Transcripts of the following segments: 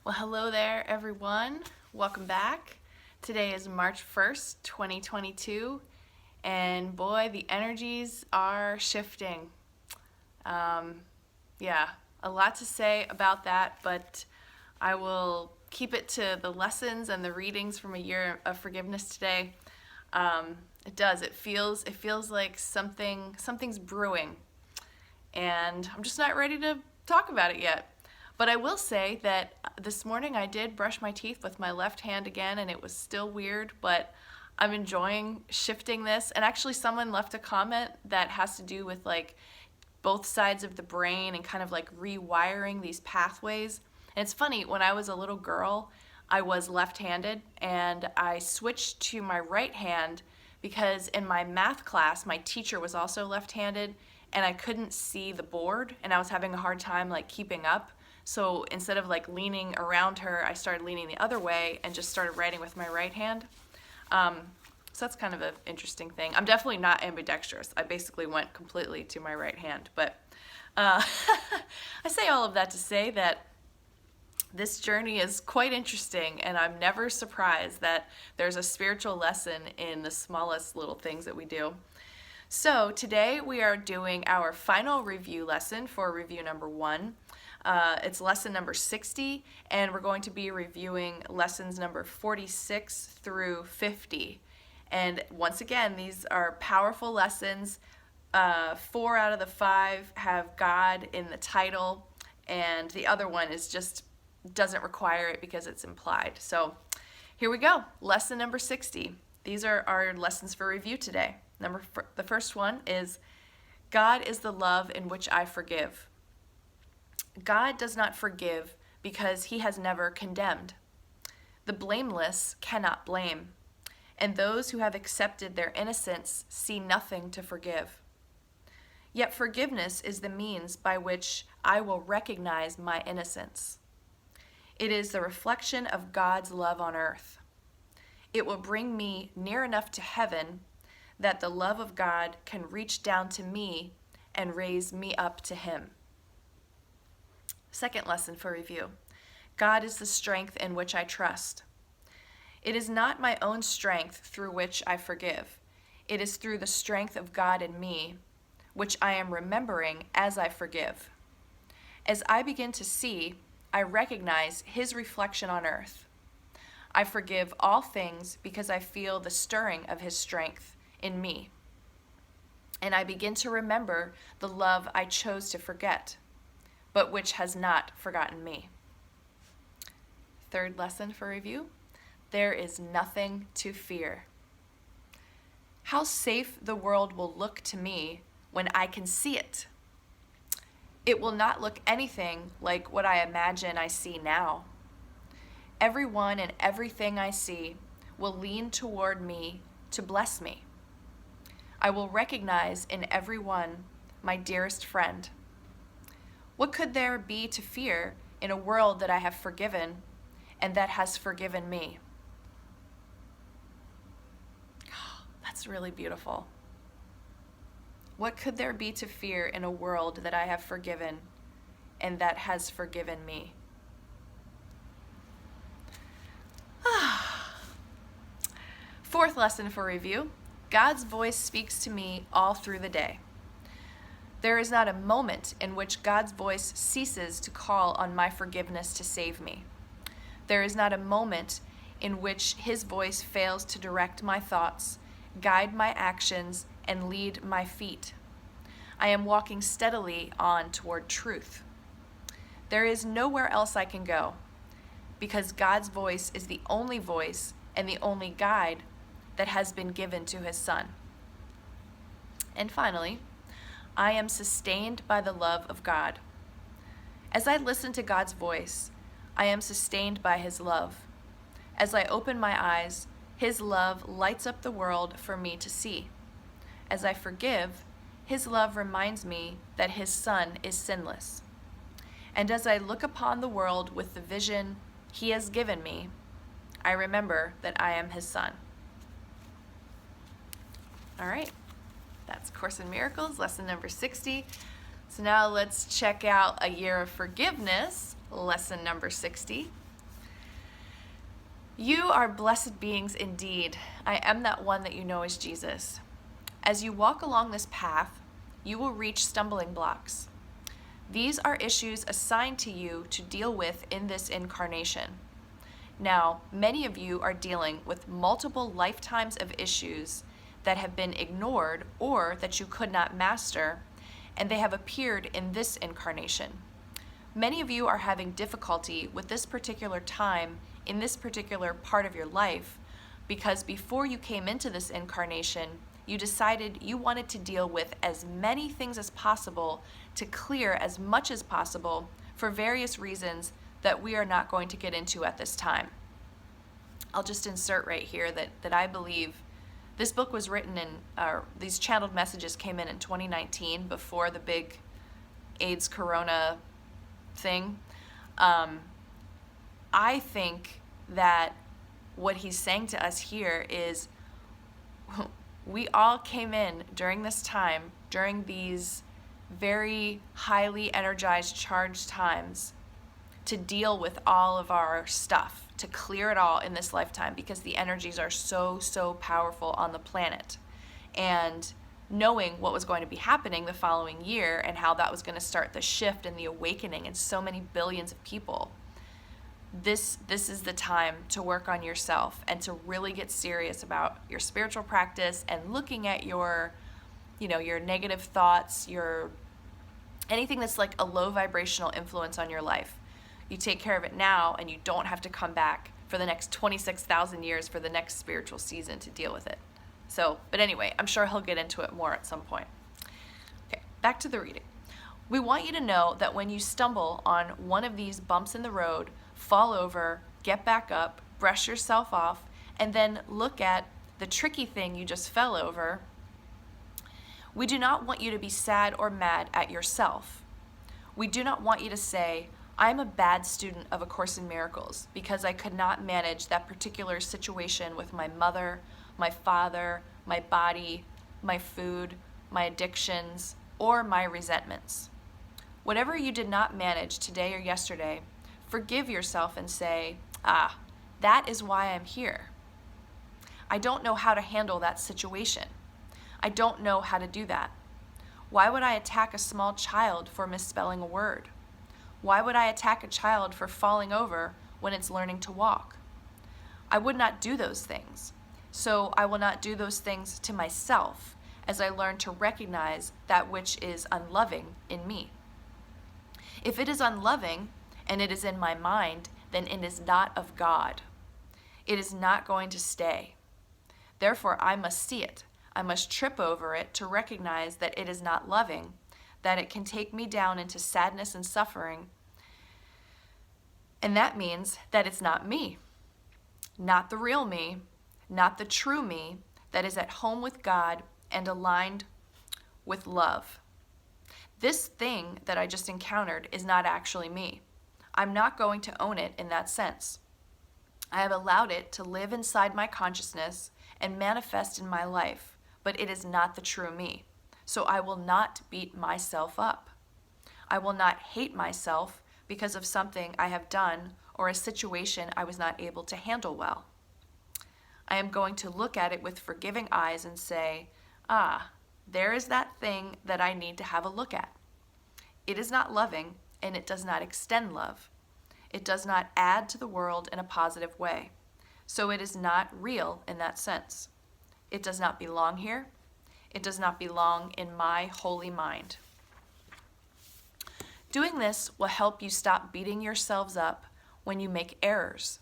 Well, hello there, everyone. Welcome back. Today is March 1st, 2022, and boy, the energies are shifting. Um, yeah, a lot to say about that, but I will keep it to the lessons and the readings from a year of forgiveness today. It does. It feels like something's brewing, and I'm just not ready to talk about it yet. But I will say that this morning I did brush my teeth with my left hand again, and it was still weird, but I'm enjoying shifting this. And actually, someone left a comment that has to do with like both sides of the brain and kind of like rewiring these pathways. And it's funny, when I was a little girl, I was left-handed and I switched to my right hand because in my math class, my teacher was also left-handed and I couldn't see the board and I was having a hard time like keeping up. So instead of like leaning around her, I started leaning the other way and just started writing with my right hand. So that's kind of an interesting thing. I'm definitely not ambidextrous. I basically went completely to my right hand. But I say all of that to say that this journey is quite interesting, and I'm never surprised that there's a spiritual lesson in the smallest little things that we do. So today we are doing our final review lesson for review number 1. It's lesson number 60, and we're going to be reviewing lessons number 46 through 50. And once again, these are powerful lessons. 4 out of the 5 have God in the title, and the other one is just doesn't require it because it's implied. So here we go. Lesson number 60. These are our lessons for review today. The first one is, God is the love in which I forgive. God does not forgive because he has never condemned. The blameless cannot blame, and those who have accepted their innocence see nothing to forgive. Yet forgiveness is the means by which I will recognize my innocence. It is the reflection of God's love on earth. It will bring me near enough to heaven that the love of God can reach down to me and raise me up to him. Second lesson for review. God is the strength in which I trust. It is not my own strength through which I forgive. It is through the strength of God in me, which I am remembering as I forgive. As I begin to see, I recognize his reflection on earth. I forgive all things because I feel the stirring of his strength in me. And I begin to remember the love I chose to forget, but which has not forgotten me. Third lesson for review. There is nothing to fear. How safe the world will look to me when I can see it. It will not look anything like what I imagine I see now. Everyone and everything I see will lean toward me to bless me. I will recognize in everyone my dearest friend. What could there be to fear in a world that I have forgiven and that has forgiven me? That's really beautiful. What could there be to fear in a world that I have forgiven and that has forgiven me? Fourth lesson for review. God's voice speaks to me all through the day. There is not a moment in which God's voice ceases to call on my forgiveness to save me. There is not a moment in which his voice fails to direct my thoughts, guide my actions, and lead my feet. I am walking steadily on toward truth. There is nowhere else I can go, because God's voice is the only voice and the only guide that has been given to his Son. And finally, I am sustained by the love of God. As I listen to God's voice, I am sustained by his love. As I open my eyes, his love lights up the world for me to see. As I forgive, his love reminds me that his Son is sinless. And as I look upon the world with the vision he has given me, I remember that I am his son. All right, that's Course in Miracles, lesson number 60. So now let's check out A Year of Forgiveness, lesson number 60. You are blessed beings indeed. I am that one that you know as Jesus. As you walk along this path, you will reach stumbling blocks. These are issues assigned to you to deal with in this incarnation. Now, many of you are dealing with multiple lifetimes of issues that have been ignored or that you could not master, and they have appeared in this incarnation. Many of you are having difficulty with this particular time in this particular part of your life because before you came into this incarnation, you decided you wanted to deal with as many things as possible to clear as much as possible for various reasons that we are not going to get into at this time. I'll just insert right here that I believe this book was written these channeled messages came in 2019 before the big AIDS corona thing. I think that what he's saying to us here is we all came in during this time, during these very highly energized, charged times, to deal with all of our stuff, to clear it all in this lifetime because the energies are so powerful on the planet. And knowing what was going to be happening the following year and how that was going to start the shift and the awakening in so many billions of people, this is the time to work on yourself and to really get serious about your spiritual practice and looking at your negative thoughts, anything that's like a low vibrational influence on your life. You take care of it now and you don't have to come back for the next 26,000 years for the next spiritual season to deal with it. But anyway, I'm sure he'll get into it more at some point. Okay, back to the reading. We want you to know that when you stumble on one of these bumps in the road, fall over, get back up, brush yourself off, and then look at the tricky thing you just fell over, we do not want you to be sad or mad at yourself. We do not want you to say, I'm a bad student of A Course in Miracles because I could not manage that particular situation with my mother, my father, my body, my food, my addictions, or my resentments. Whatever you did not manage today or yesterday, forgive yourself and say, that is why I'm here. I don't know how to handle that situation. I don't know how to do that. Why would I attack a small child for misspelling a word? Why would I attack a child for falling over when it's learning to walk? I would not do those things. So I will not do those things to myself as I learn to recognize that which is unloving in me. If it is unloving and it is in my mind, then it is not of God. It is not going to stay. Therefore, I must see it. I must trip over it to recognize that it is not loving, that it can take me down into sadness and suffering. And that means that it's not me, not the real me, not the true me that is at home with God and aligned with love. This thing that I just encountered is not actually me. I'm not going to own it in that sense. I have allowed it to live inside my consciousness and manifest in my life, but it is not the true me. So I will not beat myself up. I will not hate myself because of something I have done or a situation I was not able to handle well. I am going to look at it with forgiving eyes and say, there is that thing that I need to have a look at. It is not loving, and it does not extend love. It does not add to the world in a positive way. So it is not real in that sense. It does not belong here. It does not belong in my holy mind. Doing this will help you stop beating yourselves up when you make errors.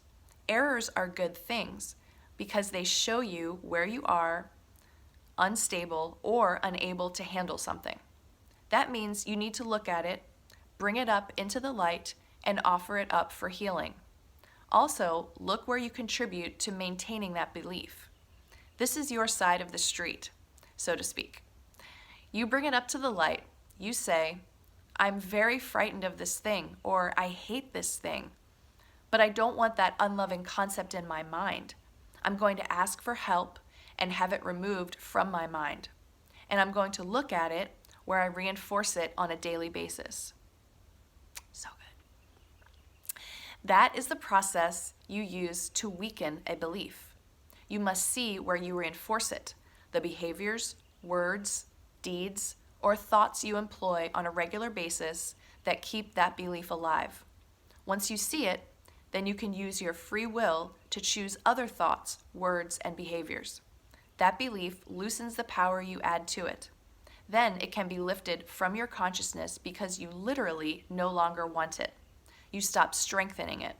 Errors are good things because they show you where you are unstable or unable to handle something. That means you need to look at it, bring it up into the light, and offer it up for healing. Also, look where you contribute to maintaining that belief. This is your side of the street, so to speak. You bring it up to the light. You say, I'm very frightened of this thing, or I hate this thing, but I don't want that unloving concept in my mind. I'm going to ask for help and have it removed from my mind. And I'm going to look at it where I reinforce it on a daily basis. So good. That is the process you use to weaken a belief. You must see where you reinforce it, the behaviors, words, deeds, or thoughts you employ on a regular basis that keep that belief alive. Once you see it, then you can use your free will to choose other thoughts, words, and behaviors. That belief loosens the power you add to it. Then it can be lifted from your consciousness because you literally no longer want it. You stop strengthening it.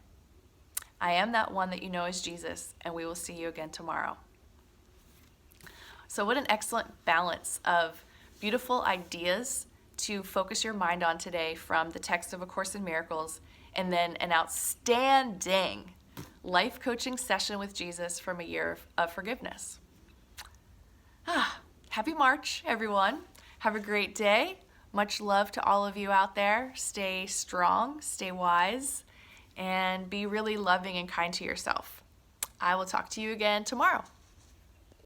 I am that one that you know as Jesus, and we will see you again tomorrow. So what an excellent balance of beautiful ideas to focus your mind on today from the text of A Course in Miracles, and then an outstanding life coaching session with Jesus from a year of forgiveness. Happy March, everyone. Have a great day. Much love to all of you out there. Stay strong, stay wise, and be really loving and kind to yourself. I will talk to you again tomorrow.